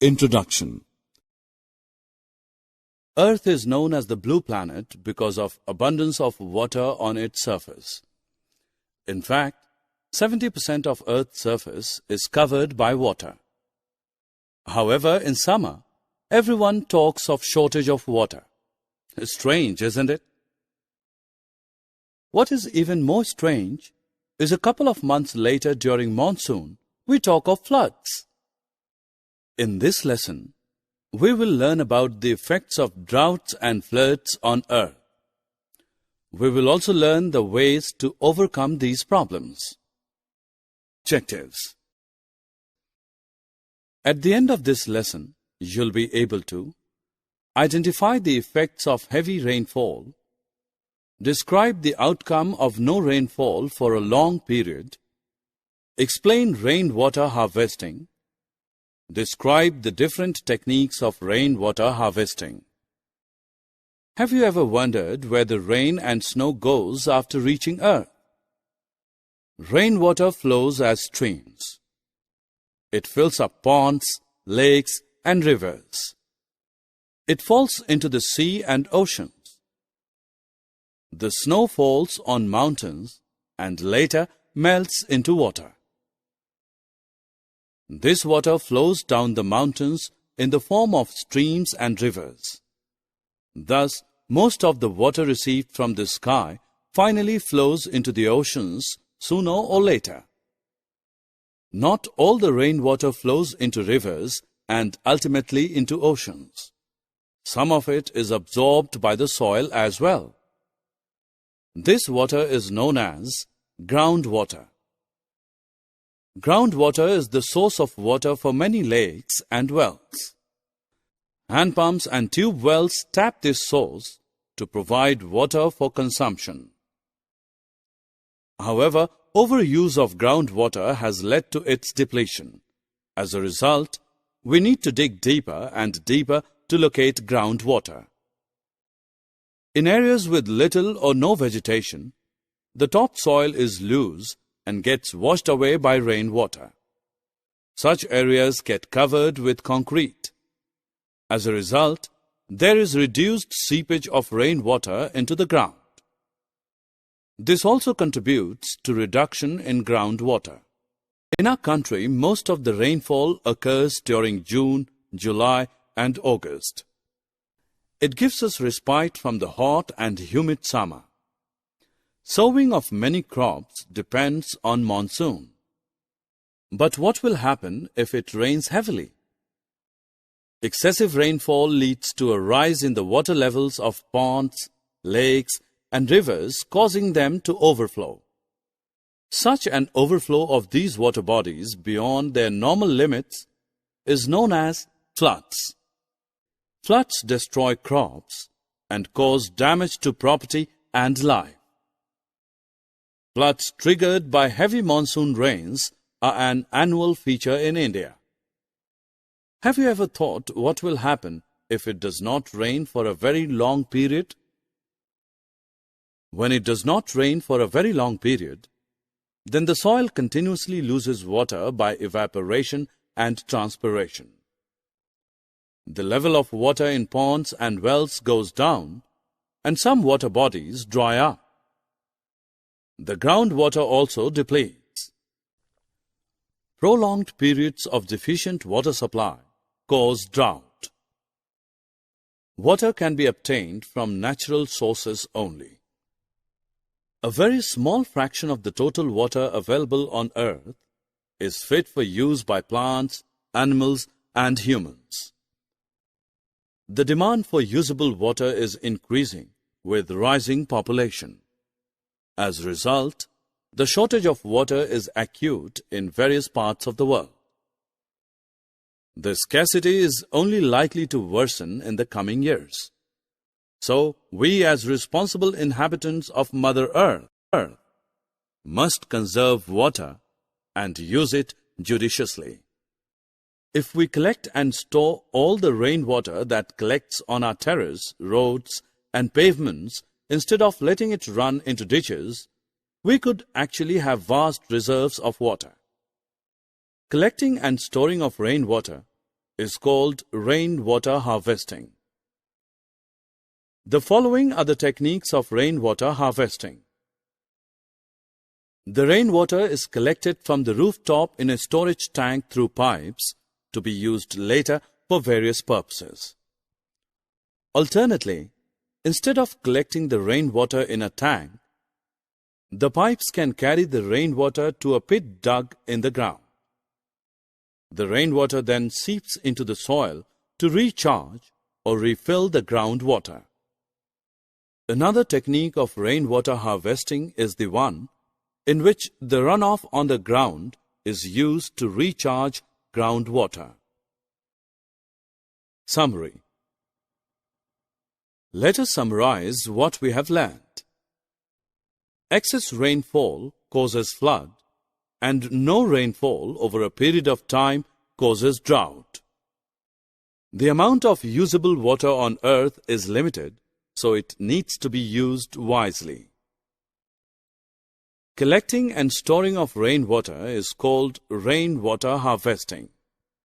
Introduction. Earth is known as the blue planet because of abundance of water on its surface. In fact, 70% of Earth's surface is covered by water. However, in summer, everyone talks of shortage of water. Strange, isn't it? What is even more strange is a couple of months later during monsoon, we talk of floods. In this lesson, we will learn about the effects of droughts and floods on Earth. We will also learn the ways to overcome these problems. Objectives. At the end of this lesson, you'll be able to identify the effects of heavy rainfall, describe the outcome of no rainfall for a long period, explain rainwater harvesting, describe the different techniques of rainwater harvesting. Have you ever wondered where the rain and snow goes after reaching Earth? Rainwater flows as streams. It fills up ponds, lakes, and rivers. It falls into the sea and oceans. The snow falls on mountains and later melts into water. This water flows down the mountains in the form of streams and rivers. Thus, most of the water received from the sky finally flows into the oceans sooner or later. Not all the rainwater flows into rivers and ultimately into oceans. Some of it is absorbed by the soil as well. This water is known as groundwater. Groundwater is the source of water for many lakes and wells. Hand pumps and tube wells tap this source to provide water for consumption. However, overuse of groundwater has led to its depletion. As a result, we need to dig deeper and deeper to locate groundwater. In areas with little or no vegetation, the topsoil is loose and gets washed away by rainwater. Such areas get covered with concrete. As a result, there is reduced seepage of rainwater into the ground. This also contributes to reduction in groundwater. In our country, most of the rainfall occurs during June, July, and August. It gives us respite from the hot and humid summer. Sowing of many crops depends on monsoon. But what will happen if it rains heavily? Excessive rainfall leads to a rise in the water levels of ponds, lakes, and rivers, causing them to overflow. Such an overflow of these water bodies beyond their normal limits is known as floods. Floods destroy crops and cause damage to property and life. Floods triggered by heavy monsoon rains are an annual feature in India. Have you ever thought what will happen if it does not rain for a very long period? When it does not rain for a very long period, then the soil continuously loses water by evaporation and transpiration. The level of water in ponds and wells goes down, and some water bodies dry up. The groundwater also depletes. Prolonged periods of deficient water supply cause drought. Water can be obtained from natural sources only. A very small fraction of the total water available on Earth is fit for use by plants, animals, and humans. The demand for usable water is increasing with rising population. As a result, the shortage of water is acute in various parts of the world. The scarcity is only likely to worsen in the coming years. So, we as responsible inhabitants of Mother Earth must conserve water and use it judiciously. If we collect and store all the rainwater that collects on our terraces, roads, and pavements, instead of letting it run into ditches, we could actually have vast reserves of water. Collecting and storing of rainwater is called rainwater harvesting. The following are the techniques of rainwater harvesting. The rainwater is collected from the rooftop in a storage tank through pipes to be used later for various purposes. Alternately, instead of collecting the rainwater in a tank, the pipes can carry the rainwater to a pit dug in the ground. The rainwater then seeps into the soil to recharge or refill the groundwater. Another technique of rainwater harvesting is the one in which the runoff on the ground is used to recharge groundwater. Summary. Let us summarize what we have learned. Excess rainfall causes flood, and no rainfall over a period of time causes drought. The amount of usable water on earth is limited, so it needs to be used wisely. Collecting and storing of rainwater is called rainwater harvesting.